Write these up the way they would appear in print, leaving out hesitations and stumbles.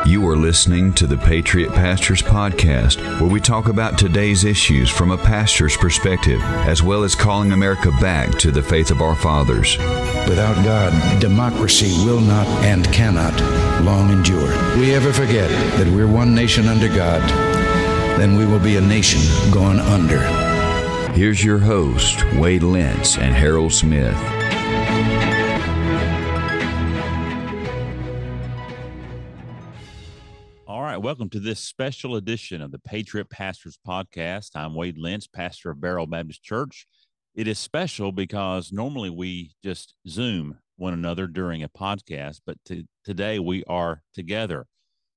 You are listening to the Patriot Pastors Podcast, where we talk about today's issues from a pastor's perspective, as well as calling America back to the faith of our fathers. Without God, democracy will not and cannot long endure. We ever forget that we're one nation under God, then we will be a nation gone under. Here's your host, Wade Lentz and Harold Smith. All right, welcome to this special edition of the Patriot Pastors Podcast. I'm Wade Lentz, pastor of Beryl Baptist Church. It is special because normally we just Zoom one another during a podcast, but today we are together,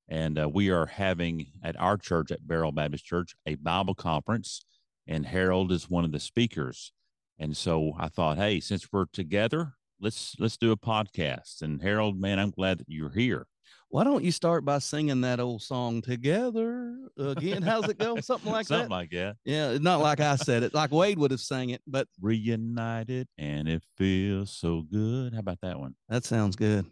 and we are having at our church at Beryl Baptist Church a Bible conference, and Harold is one of the speakers. And so I thought, hey, since we're together, let's do a podcast. And Harold, man, I'm glad that you're here. Why don't you start by singing that old song together again? How's it go? Something like that. Something like that. Yeah, not like I said it, like Wade would have sang it, but Reunited and it feels so good. How about that one? that sounds good.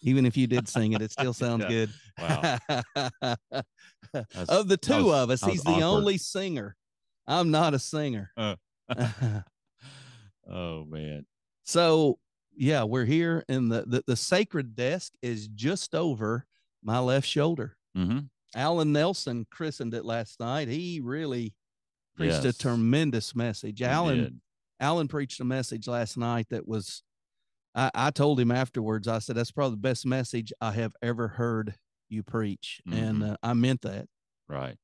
Even if you did sing it, it still sounds good. Wow. Of the two of us, he's the awkward. only singer. I'm not a singer. Oh man. So yeah, we're here, and the sacred desk is just over my left shoulder. Mm-hmm. Alan Nelson christened it last night. He really preached a tremendous message. Alan preached a message last night that was, I told him afterwards, I said, that's probably the best message I have ever heard you preach. Mm-hmm. And I meant that. Right.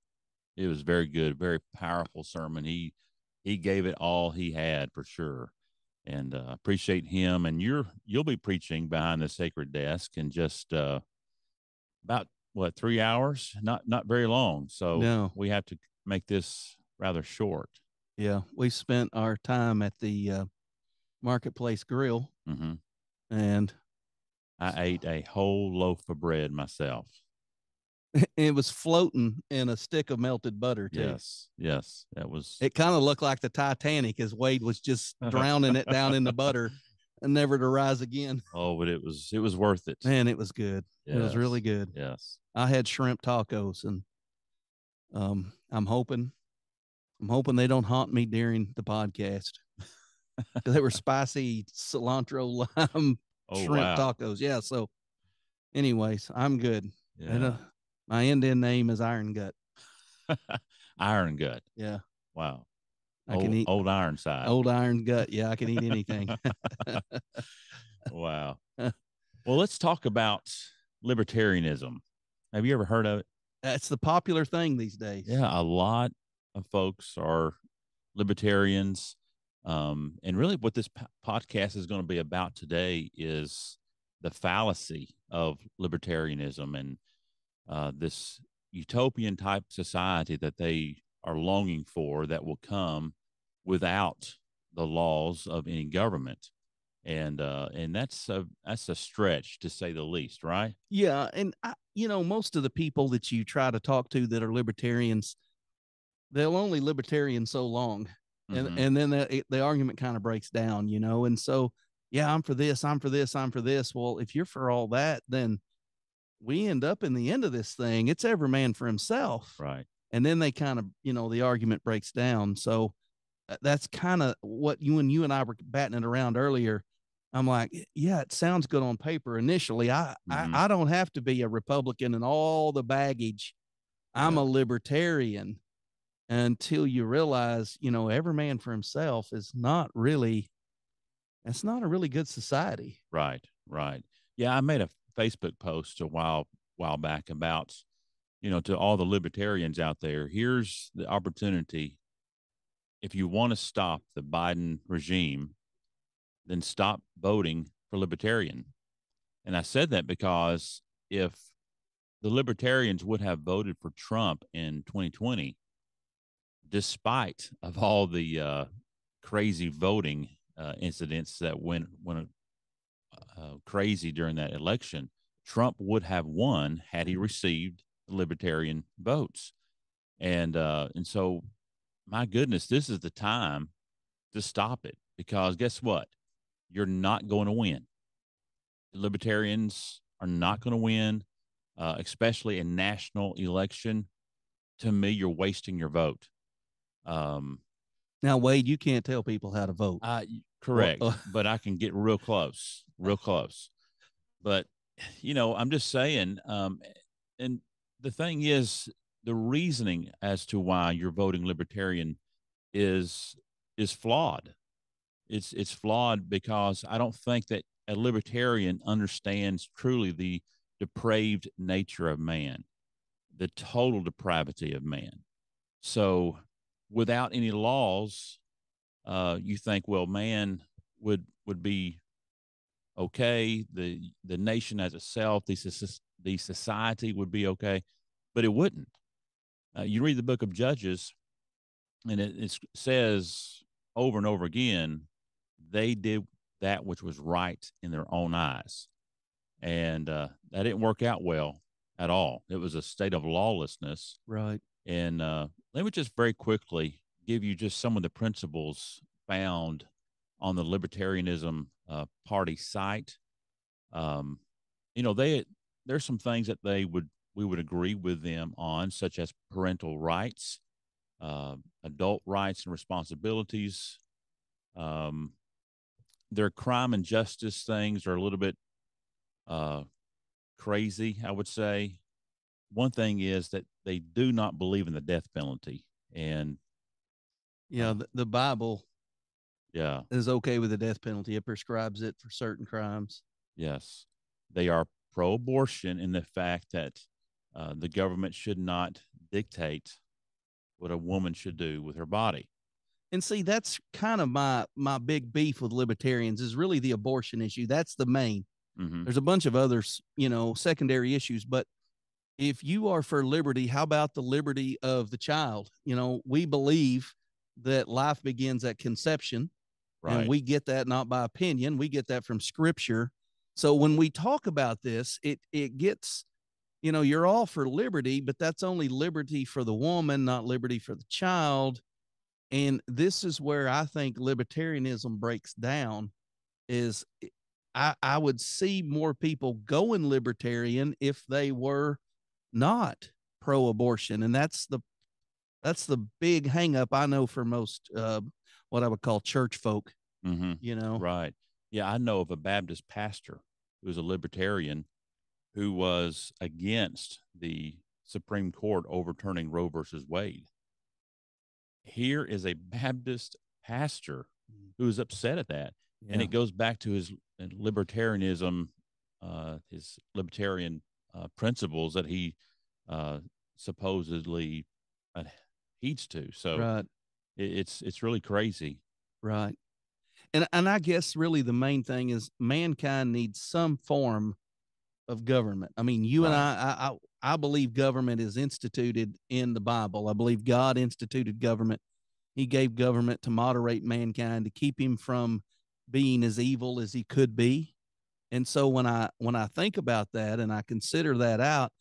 It was very good, very powerful sermon. He gave it all he had, for sure. And appreciate him. And you'll be preaching behind the sacred desk in just about 3 hours? Not very long. So No. we have to make this rather short. Yeah. We spent our time at the Marketplace Grill, Mm-hmm. and I ate a whole loaf of bread myself. it was floating in a stick of melted butter too. Yes. That was. It kind of looked like the Titanic as Wade was just drowning it down in the butter and never to rise again. Oh, but it was worth it. Man, it was good. Yes. It was really good. Yes. I had shrimp tacos, and I'm hoping they don't haunt me during the podcast. They were spicy cilantro lime shrimp tacos. Yeah. So anyways, I'm good. Yeah. And, my Indian name is Iron Gut. Iron Gut. Yeah. Wow. I can eat old Ironside. old Iron Gut. Yeah. I can eat anything. Wow. Well, let's talk about libertarianism. Have you ever heard of it? That's the popular thing these days. Yeah. A lot of folks are libertarians. And really what this podcast is going to be about today is the fallacy of libertarianism and this utopian type society that they are longing for that will come without the laws of any government. And that's a stretch, to say the least, right? Yeah. And most of the people that you try to talk to that are libertarians, they'll only libertarian so long. Mm-hmm. And then the argument kind of breaks down, and so, yeah, I'm for this, I'm for this, I'm for this. Well, if you're for all that, then we end up in the end of this thing. It's every man for himself. Right. And then they kind of, the argument breaks down. So that's kind of what you and I were batting it around earlier. I'm like, yeah, it sounds good on paper. Initially, I don't have to be a Republican and all the baggage. I'm a libertarian, until you realize, every man for himself is not really, that's not a really good society. Right. Yeah. I made a Facebook post a while back about, to all the libertarians out there, here's the opportunity. If you want to stop the Biden regime, then stop voting for Libertarian. And I said that because if the libertarians would have voted for Trump in 2020, despite of all the crazy voting incidents that went crazy during that election, Trump would have won had he received the libertarian votes. And so, my goodness, this is the time to stop it, because guess what? You're not going to win. The libertarians are not going to win. especially in national election, to me, you're wasting your vote. Now, Wade, you can't tell people how to vote. Correct, but I can get real close, real close. But, I'm just saying, and the thing is, the reasoning as to why you're voting Libertarian is flawed. It's flawed because I don't think that a Libertarian understands truly the depraved nature of man, the total depravity of man. So without any laws, you think, well, man would be okay. The nation as itself, the society would be okay, but it wouldn't. You read the book of Judges, and it says over and over again, they did that which was right in their own eyes. And that didn't work out well at all. It was a state of lawlessness. Right. And let me just very quickly give you just some of the principles found on the Libertarianism party site. There's some things that we would agree with them on, such as parental rights, adult rights and responsibilities. Their crime and justice things are a little bit crazy, I would say. One thing is that they do not believe in the death penalty, and the Bible yeah is okay with the death penalty. It prescribes it for certain crimes. Yes, they are pro-abortion in the fact that the government should not dictate what a woman should do with her body. And see, that's kind of my big beef with libertarians is really the abortion issue. That's the main. Mm-hmm. There's a bunch of others, secondary issues, but if you are for liberty, how about the liberty of the child? We believe that life begins at conception, right. And we get that not by opinion. We get that from scripture. So when we talk about this, it gets, you're all for liberty, but that's only liberty for the woman, not liberty for the child. And this is where I think libertarianism breaks down is I would see more people going libertarian if they were not pro-abortion. And that's the big hang up I know for most what I would call church folk. Mm-hmm. Right. Yeah, I know of a Baptist pastor who was a libertarian who was against the Supreme Court overturning Roe versus Wade. Here is a Baptist pastor who is upset at that. Yeah. And it goes back to his libertarianism, his libertarian principles that he supposedly heeds to. So right. It's really crazy. Right. And I guess really the main thing is mankind needs some form of government. I mean, you right. and I believe government is instituted in the Bible. I believe God instituted government. He gave government to moderate mankind, to keep him from being as evil as he could be. And so when I think about that and I consider that out,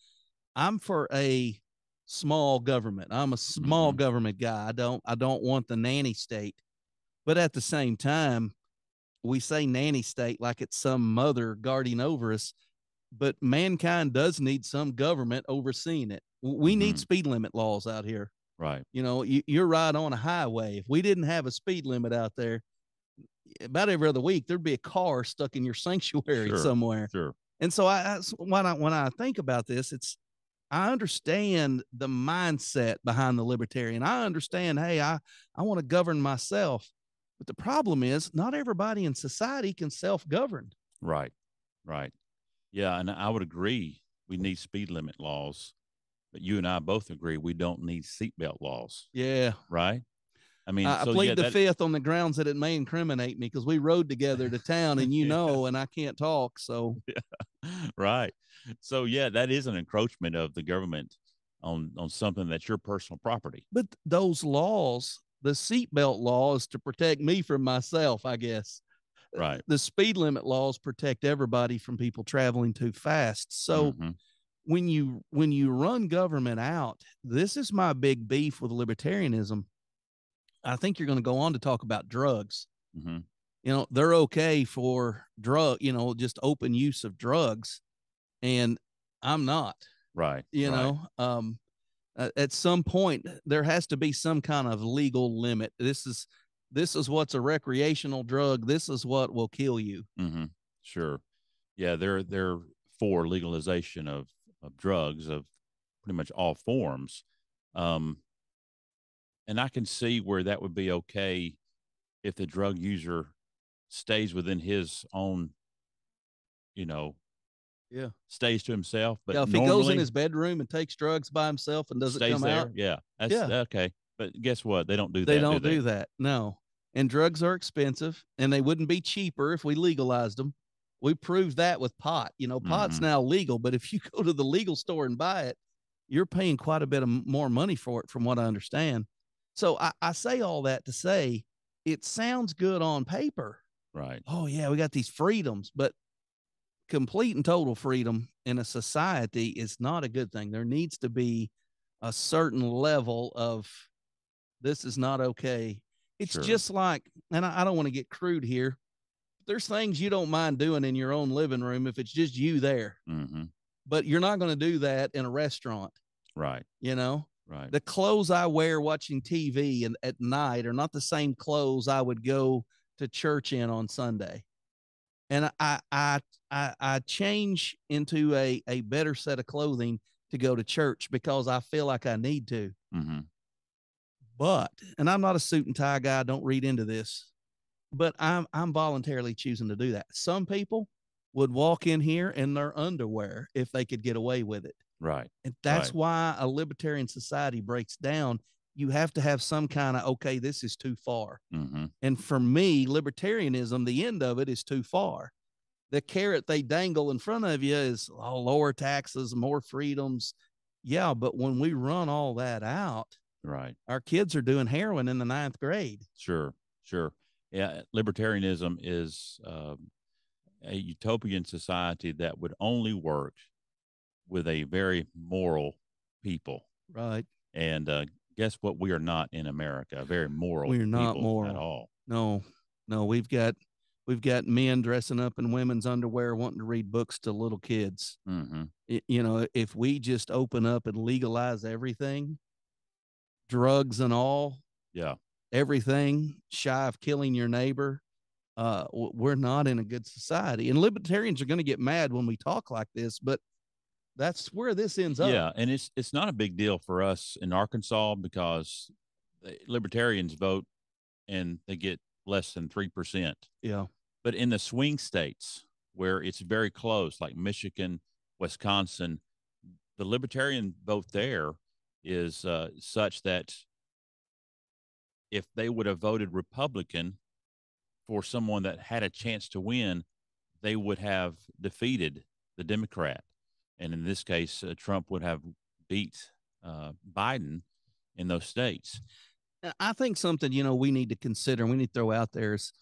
I'm for a small government. I'm a small government guy. I don't want the nanny state. But at the same time, we say nanny state like it's some mother guarding over us, but mankind does need some government overseeing it. We need speed limit laws out here. Right. You're right on a highway. If we didn't have a speed limit out there, about every other week, there'd be a car stuck in your sanctuary somewhere. Sure. And so when I think about this, I understand the mindset behind the libertarian. I understand, hey, I want to govern myself. But the problem is not everybody in society can self-govern. Right. Yeah, and I would agree we need speed limit laws, but you and I both agree we don't need seatbelt laws. Yeah. Right? I mean, I plead the fifth on the grounds that it may incriminate me because we rode together to town and and I can't talk. So, yeah. Right. So, yeah, that is an encroachment of the government on something that's your personal property. But those laws, the seatbelt law is to protect me from myself, I guess. Right. The speed limit laws protect everybody from people traveling too fast. So when you run government out, this is my big beef with libertarianism. I think you're going to go on to talk about drugs. They're okay for just open use of drugs. And I'm not. Right. You right. know, at some point there has to be some kind of legal limit. This is what's a recreational drug. This is what will kill you. Mm-hmm. Sure. Yeah, they're for legalization of drugs of pretty much all forms. And I can see where that would be okay if the drug user stays within his own, Yeah. stays to himself. But yeah, if he goes in his bedroom and takes drugs by himself and doesn't stays come there, out, yeah, that's yeah. okay. But guess what? They don't do They that. don't do do that. No. And drugs are expensive, and they wouldn't be cheaper if we legalized them. We proved that with pot. You know, pot's now legal, but if you go to the legal store and buy it, you're paying quite a bit of more money for it, from what I understand. So I say all that to say it sounds good on paper. Right. Oh, yeah, we got these freedoms, but complete and total freedom in a society is not a good thing. There needs to be a certain level of this is not okay. It's Sure. just like, and I don't want to get crude here. There's things you don't mind doing in your own living room if it's just you there, but you're not going to do that in a restaurant. Right. You know, right. The clothes I wear watching TV and at night are not the same clothes I would go to church in on Sunday. And I change into a better set of clothing to go to church because I feel like I need to. But, and I'm not a suit and tie guy, don't read into this, but I'm voluntarily choosing to do that. Some people would walk in here in their underwear if they could get away with it. Right. And that's why a libertarian society breaks down. You have to have some kind of, okay, this is too far. And for me, libertarianism, the end of it is too far. The carrot they dangle in front of you is lower taxes, more freedoms. Yeah, but when we run all that out, right, our kids are doing heroin in the 9th grade. Sure. Yeah, libertarianism is a utopian society that would only work with a very moral people. Right. And guess what? We are not in America, a very moral We're not people moral at all. No, we've got men dressing up in women's underwear wanting to read books to little kids. If we just open up and legalize everything, drugs and all, everything shy of killing your neighbor, we're not in a good society. And libertarians are going to get mad when we talk like this, but that's where this ends up. Yeah, and it's not a big deal for us in Arkansas because libertarians vote and they get less than 3%. Yeah. But in the swing states where it's very close, like Michigan, Wisconsin, the libertarian vote there is such that if they would have voted Republican for someone that had a chance to win, they would have defeated the Democrat. And in this case, Trump would have beat Biden in those states. I think something, we need to consider, we need to throw out there is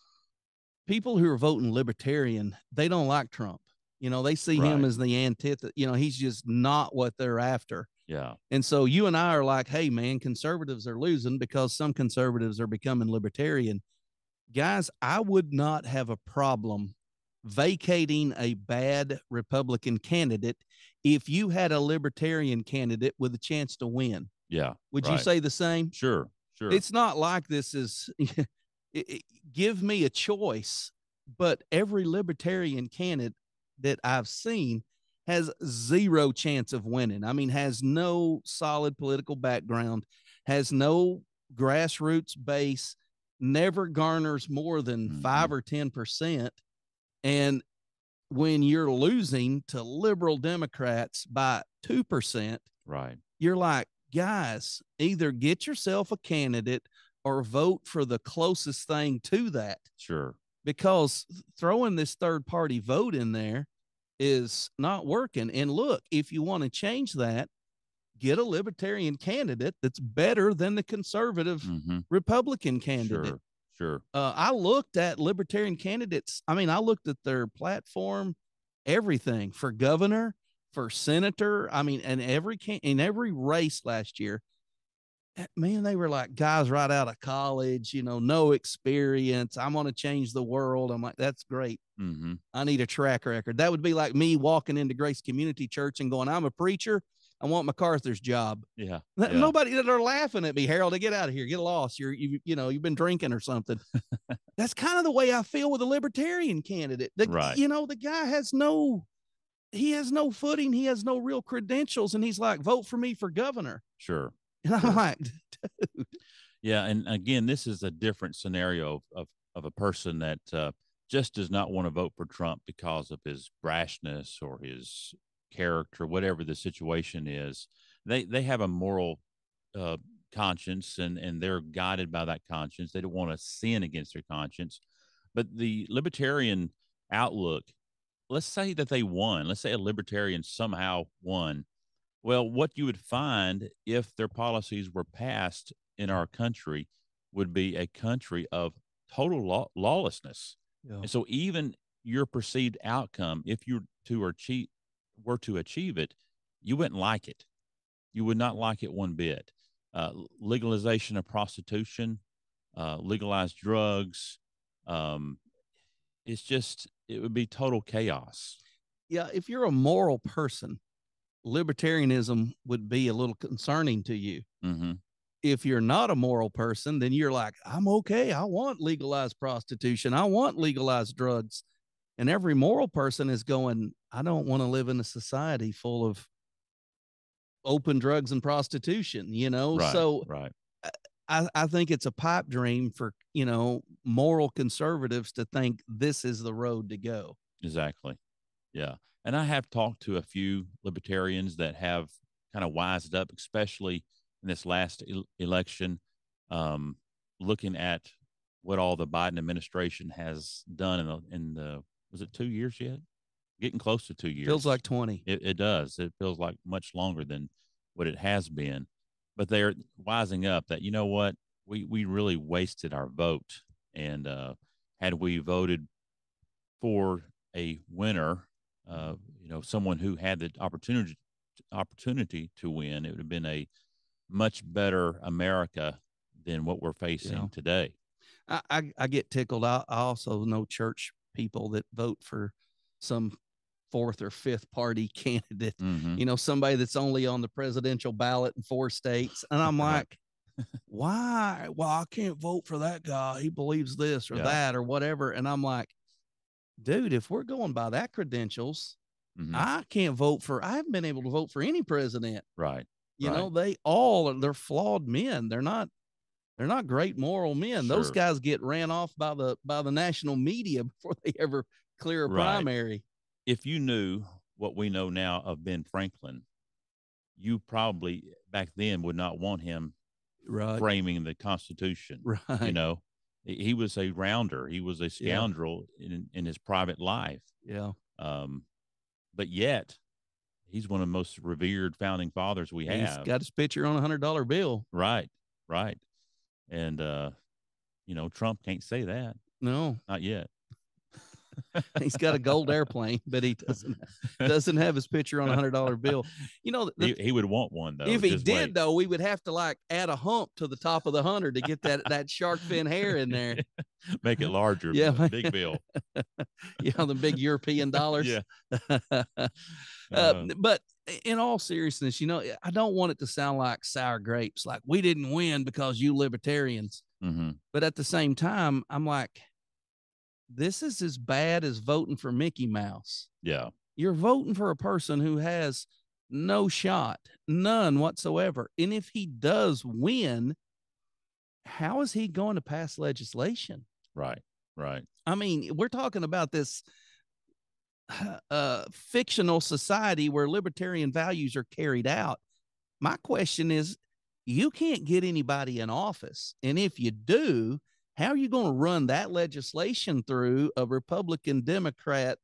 people who are voting libertarian, they don't like Trump. They see him as the antithesis. He's just not what they're after. Yeah. And so you and I are like, hey, man, conservatives are losing because some conservatives are becoming libertarian. Guys, I would not have a problem vacating a bad Republican candidate if you had a libertarian candidate with a chance to win. Yeah. Would you say the same? Sure. It's not like this is give me a choice, but every libertarian candidate that I've seen has zero chance of winning. I mean, has no solid political background, has no grassroots base, never garners more than 5 or 10%. And when you're losing to liberal Democrats by 2%, you're like, guys, either get yourself a candidate or vote for the closest thing to that. Sure. Because throwing this third party vote in there is not working. And look, if you want to change that, get a libertarian candidate that's better than the conservative Republican candidate. Sure. I looked at libertarian candidates. I mean, I looked at their platform, everything for governor, for senator. I mean, and in every race last year, man, they were like guys right out of college, no experience. I'm going to change the world. I'm like, that's great. Mm-hmm. I need a track record. That would be like me walking into Grace Community Church and going, I'm a preacher. I want MacArthur's job. Yeah. Nobody that are laughing at me, Harold, to get out of here, get lost. You've been drinking or something. That's kind of the way I feel with a libertarian candidate. Right. The guy has no footing. He has no real credentials. And he's like, vote for me for governor. Sure. And I'm like, dude. Yeah. And again, this is a different scenario of a person that just does not want to vote for Trump because of his brashness or his character, whatever the situation is. They have a moral conscience, and they're guided by that conscience. They don't want to sin against their conscience. But the libertarian outlook, let's say that they won. Let's say a libertarian somehow won. Well, what you would find if their policies were passed in our country would be a country of total lawlessness. Yeah. And so even your perceived outcome, if you were to achieve it, you wouldn't like it. You would not like it one bit. Legalization of prostitution, legalized drugs. It would be total chaos. Yeah. If you're a moral person, libertarianism would be a little concerning to you. Mm-hmm. If you're not a moral person, then you're like, I'm okay. I want legalized prostitution. I want legalized drugs. And every moral person is going, I don't want to live in a society full of open drugs and prostitution, Right, so right. I think it's a pipe dream for, moral conservatives to think this is the road to go. Exactly. Yeah. And I have talked to a few libertarians that have kind of wised up, especially in this last election, looking at what all the Biden administration has done in the was it 2 years yet? Getting close to 2 years. Feels like 20. It does. It feels like much longer than what it has been. But they're wising up that, you know what, we really wasted our vote. And had we voted for a winner, someone who had the opportunity to win, it would have been a much better America than what we're facing today. I get tickled. I also know church people that vote for some fourth or fifth party candidate, mm-hmm. Somebody that's only on the presidential ballot in 4 states. And I'm like, why? Well, I can't vote for that guy. He believes this or that or whatever. And I'm like, dude, if we're going by that credentials, mm-hmm. I haven't been able to vote for any president. Right. They're flawed men. They're not great moral men. Sure. Those guys get ran off by the national media before they ever clear a primary. If you knew what we know now of Ben Franklin, you probably back then would not want him framing the Constitution. Right. He was a rounder. He was a scoundrel in his private life. Yeah. But yet he's one of the most revered founding fathers we have. He's got his picture on a $100 bill. Right. And, Trump can't say that. No, not yet. He's got a gold airplane, but he doesn't have his picture on a $100 bill. He would want one though. If he did, though, we would have to add a hump to the top of the 100 to get that shark fin hair in there. Make it larger. Yeah, big bill. The big European dollars. Yeah. But in all seriousness, I don't want it to sound like sour grapes, like we didn't win because you libertarians. Mm-hmm. But at the same time, I'm like, this is as bad as voting for Mickey Mouse. Yeah. You're voting for a person who has no shot, none whatsoever. And if he does win, how is he going to pass legislation? Right. I mean, we're talking about this fictional society where libertarian values are carried out. My question is, you can't get anybody in office. And if you do, how are you going to run that legislation through a Republican Democrat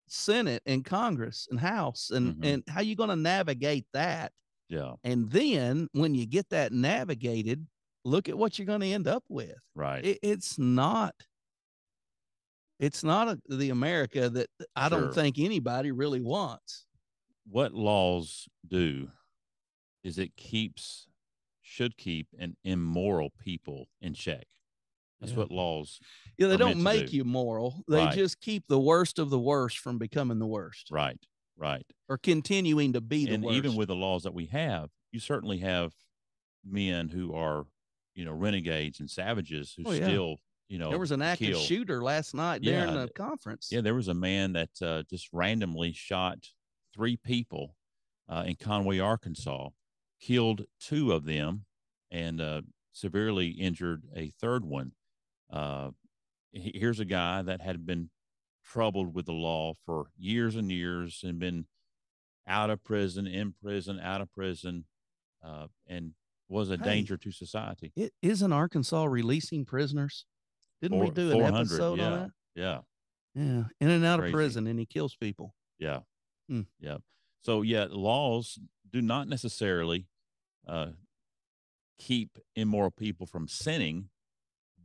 Senate and Congress and House? And how are you going to navigate that? Yeah. And then when you get that navigated, look at what you're going to end up with. Right. It's not the America that I don't think anybody really wants. What laws do is it keeps should keep an immoral people in check. That's what laws. Yeah, they are don't meant to make do. you moral. They Right. just keep the worst of the worst from becoming the worst. Right. Right. Or continuing to be the And worst. even with the laws that we have, you certainly have men who are, renegades and savages who still, there was an active kill. shooter last night during the conference. Yeah, there was a man that just randomly shot 3 people in Conway, Arkansas, killed 2 of them, and severely injured a third one. Here's a guy that had been troubled with the law for years and years and been out of prison, in prison, out of prison, and was a danger to society. It isn't Arkansas releasing prisoners. Didn't we do an episode on that? Yeah. Yeah. In and out Crazy. of prison, and he kills people. Yeah. Yeah. So, laws do not necessarily keep immoral people from sinning,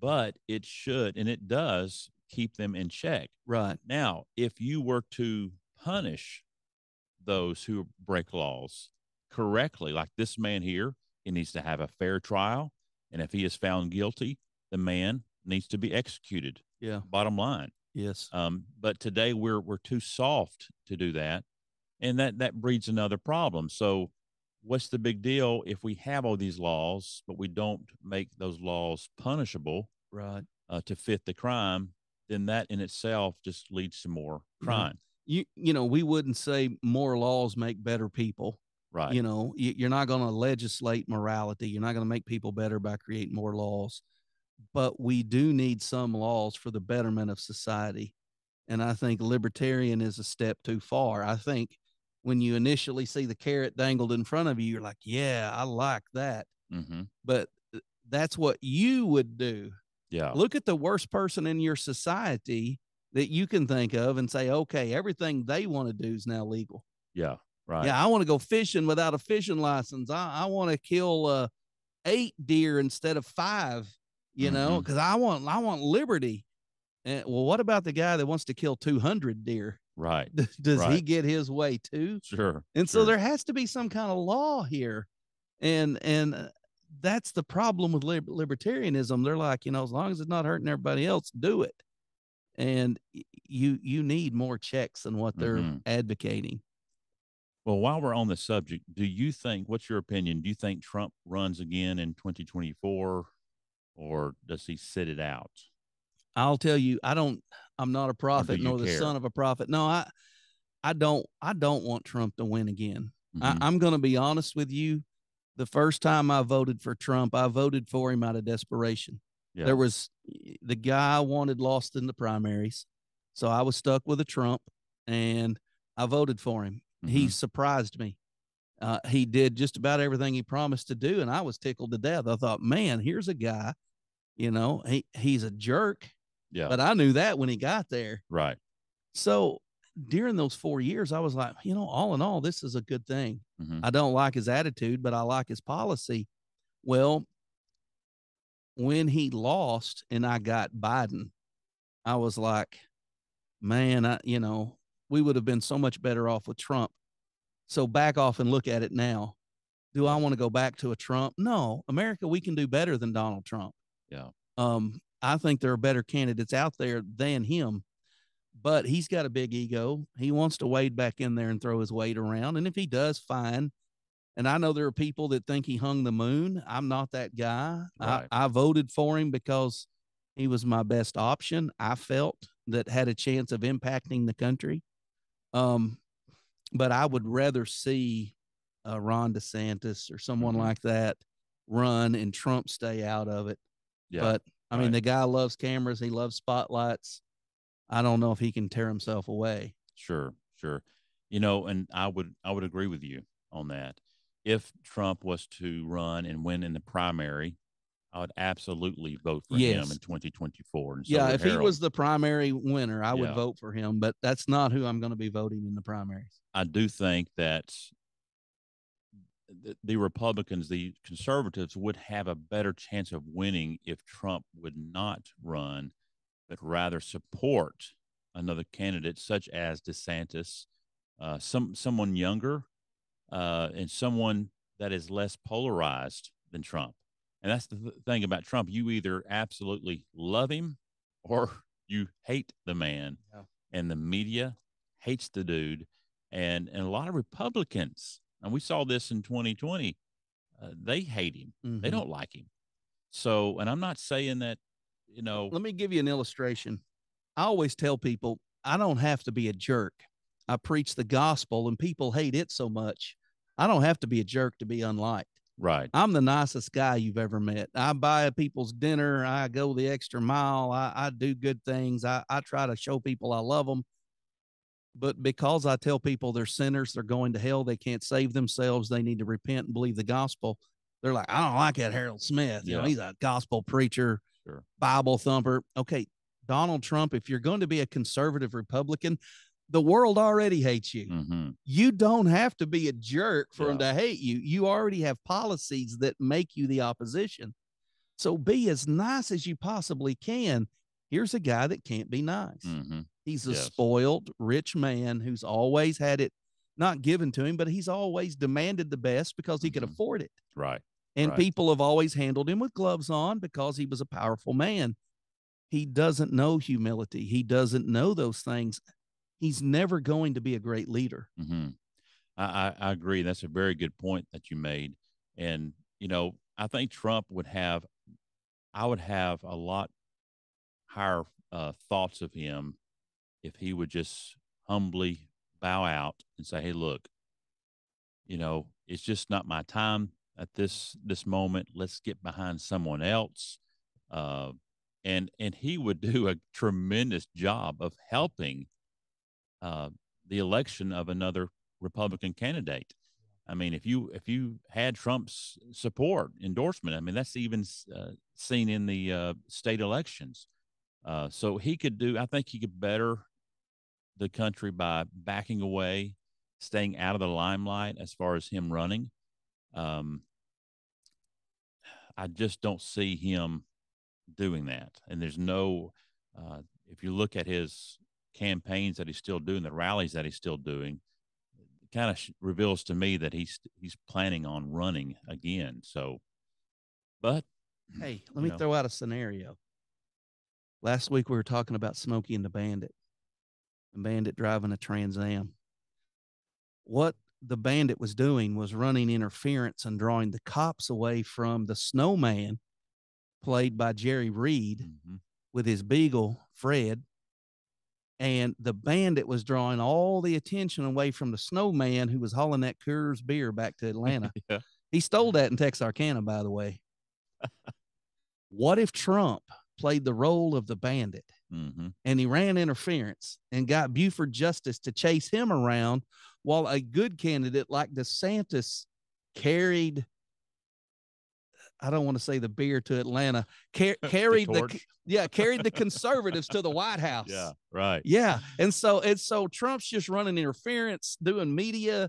but it should, and it does, keep them in check. Right. Now, if you were to punish those who break laws correctly, like this man here, he needs to have a fair trial. And if he is found guilty, the man needs to be executed. Yeah. Bottom line. Yes. But today we're too soft to do that. And that breeds another problem. So what's the big deal if we have all these laws, but we don't make those laws punishable, right, to fit the crime? Then that in itself just leads to more crime. We wouldn't say more laws make better people. Right. You're not going to legislate morality. You're not going to make people better by creating more laws. But we do need some laws for the betterment of society. And I think libertarian is a step too far. I think when you initially see the carrot dangled in front of you, you're like, yeah, I like that. Mm-hmm. But that's what you would do. Yeah. Look at the worst person in your society that you can think of and say, okay, everything they want to do is now legal. Yeah. Right. Yeah. I want to go fishing without a fishing license. I want to kill 8 deer instead of 5, because I want liberty. And well, what about the guy that wants to kill 200 deer? Right. Does he get his way too? Sure. And so there has to be some kind of law here. And that's the problem with libertarianism. They're like, as long as it's not hurting everybody else, do it. And you need more checks than what they're advocating. Well, while we're on the subject, what's your opinion? Do you think Trump runs again in 2024, or does he sit it out? I'll tell you, I'm not a prophet nor the son of a prophet. No, I don't want Trump to win again. I'm going to be honest with you. The first time I voted for Trump, I voted for him out of desperation. Yeah. There was the guy I wanted lost in the primaries. So I was stuck with a Trump and I voted for him. He surprised me. He did just about everything he promised to do. And I was tickled to death. I thought, man, here's a guy, he's a jerk. Yeah. But I knew that when he got there. Right. So during those 4 years, I was like, all in all, this is a good thing. I don't like his attitude, but I like his policy. Well, when he lost and I got Biden, I was like, man, we would have been so much better off with Trump. So back off and look at it now. Do I want to go back to a Trump? No, America, we can do better than Donald Trump. Yeah. I think there are better candidates out there than him, but he's got a big ego. He wants to wade back in there and throw his weight around. And if he does, fine. And I know there are people that think he hung the moon. I'm not that guy. Right. I voted for him because he was my best option. I felt that had a chance of impacting the country. But I would rather see Ron DeSantis or someone like that run and Trump stay out of it. Yeah. But I mean, the guy loves cameras. He loves spotlights. I don't know if he can tear himself away. Sure. And I would agree with you on that. If Trump was to run and win in the primary, I would absolutely vote for him in 2024. And so if he was the primary winner, I would vote for him, but that's not who I'm going to be voting in the primaries. I do think that the Republicans, the conservatives, would have a better chance of winning if Trump would not run, but rather support another candidate such as DeSantis, someone younger, and someone that is less polarized than Trump. And that's the thing about Trump. You either absolutely love him or you hate the man. Yeah. And the media hates the dude. And a lot of Republicans, and we saw this in 2020, they hate him. They don't like him. So, and I'm not saying that, Let me give you an illustration. I always tell people, I don't have to be a jerk. I preach the gospel and people hate it so much. I don't have to be a jerk to be unliked. Right. I'm the nicest guy you've ever met. I buy people's dinner. I go the extra mile. I do good things. I try to show people I love them. But because I tell people they're sinners, they're going to hell, they can't save themselves, they need to repent and believe the gospel, they're like, I don't like that Harold Smith. You know, he's a gospel preacher, Bible thumper. Okay, Donald Trump, if you're going to be a conservative Republican, the world already hates you. You don't have to be a jerk for them to hate you. You already have policies that make you the opposition. So be as nice as you possibly can. Here's a guy that can't be nice. He's a spoiled, rich man who's always had it not given to him, but he's always demanded the best because he could afford it. Right. And people have always handled him with gloves on because he was a powerful man. He doesn't know humility. He doesn't know those things. He's never going to be a great leader. I agree. That's a very good point that you made. And, I think Trump I would have a lot higher thoughts of him if he would just humbly bow out and say, hey, look, it's just not my time at this moment. Let's get behind someone else. And he would do a tremendous job of helping the election of another Republican candidate. I mean, if you had Trump's support endorsement, I mean, that's even seen in the state elections. So I think he could better the country by backing away, staying out of the limelight as far as him running. I just don't see him doing that. And there's no, if you look at his campaigns that he's still doing, the rallies that he's still doing, it kind of reveals to me that he's planning on running again. So, but hey, let me throw out a scenario. Last week we were talking about Smokey and the Bandit driving a Trans Am. What the bandit was doing was running interference and drawing the cops away from the snowman, played by Jerry Reed, with his beagle, Fred. And the bandit was drawing all the attention away from the snowman who was hauling that Coors beer back to Atlanta. He stole that in Texarkana, by the way. What if Trump played the role of the bandit and he ran interference and got Buford Justice to chase him around while a good candidate like DeSantis carried, I don't want to say the beer to Atlanta, carried carried the conservatives to the White House. Yeah, right. Yeah. And so Trump's just running interference, doing media,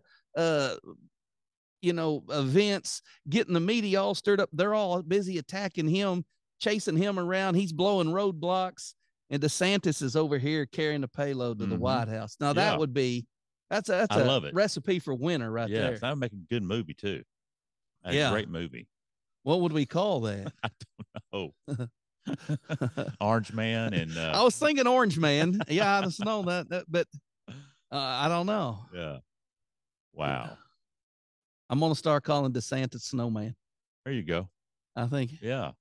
events, getting the media all stirred up. They're all busy attacking him, chasing him around. He's blowing roadblocks, and DeSantis is over here carrying the payload to the White House. Now that would be, that's a recipe for winner right there. That would make a good movie too. A great movie. What would we call that? I don't know. Orange Man and I was thinking Orange Man. Yeah, I just know that, but I don't know. Yeah. Wow. I'm gonna start calling DeSantis Snowman. There you go. I think. Yeah.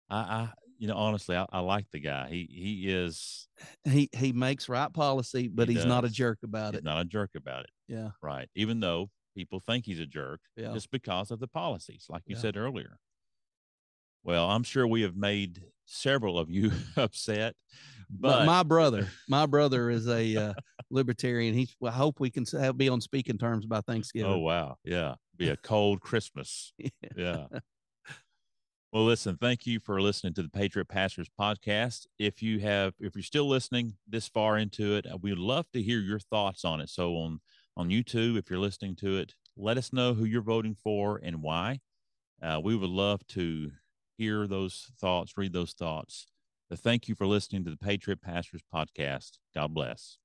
I honestly, I like the guy. He is. He makes right policy, but he's not a jerk about it. He's not a jerk about it. Yeah. Right. Even though people think he's a jerk just because of the policies, like you said earlier. Well, I'm sure we have made several of you upset, but my brother is a libertarian. I hope we can be on speaking terms by Thanksgiving. Oh, wow. Yeah. Be a cold Christmas. Yeah. Well, listen, thank you for listening to the Patriot Pastors podcast. If you're still listening this far into it, we'd love to hear your thoughts on it. So on YouTube, if you're listening to it, let us know who you're voting for and why. We would love to hear those thoughts, read those thoughts. But thank you for listening to the Patriot Pastors podcast. God bless.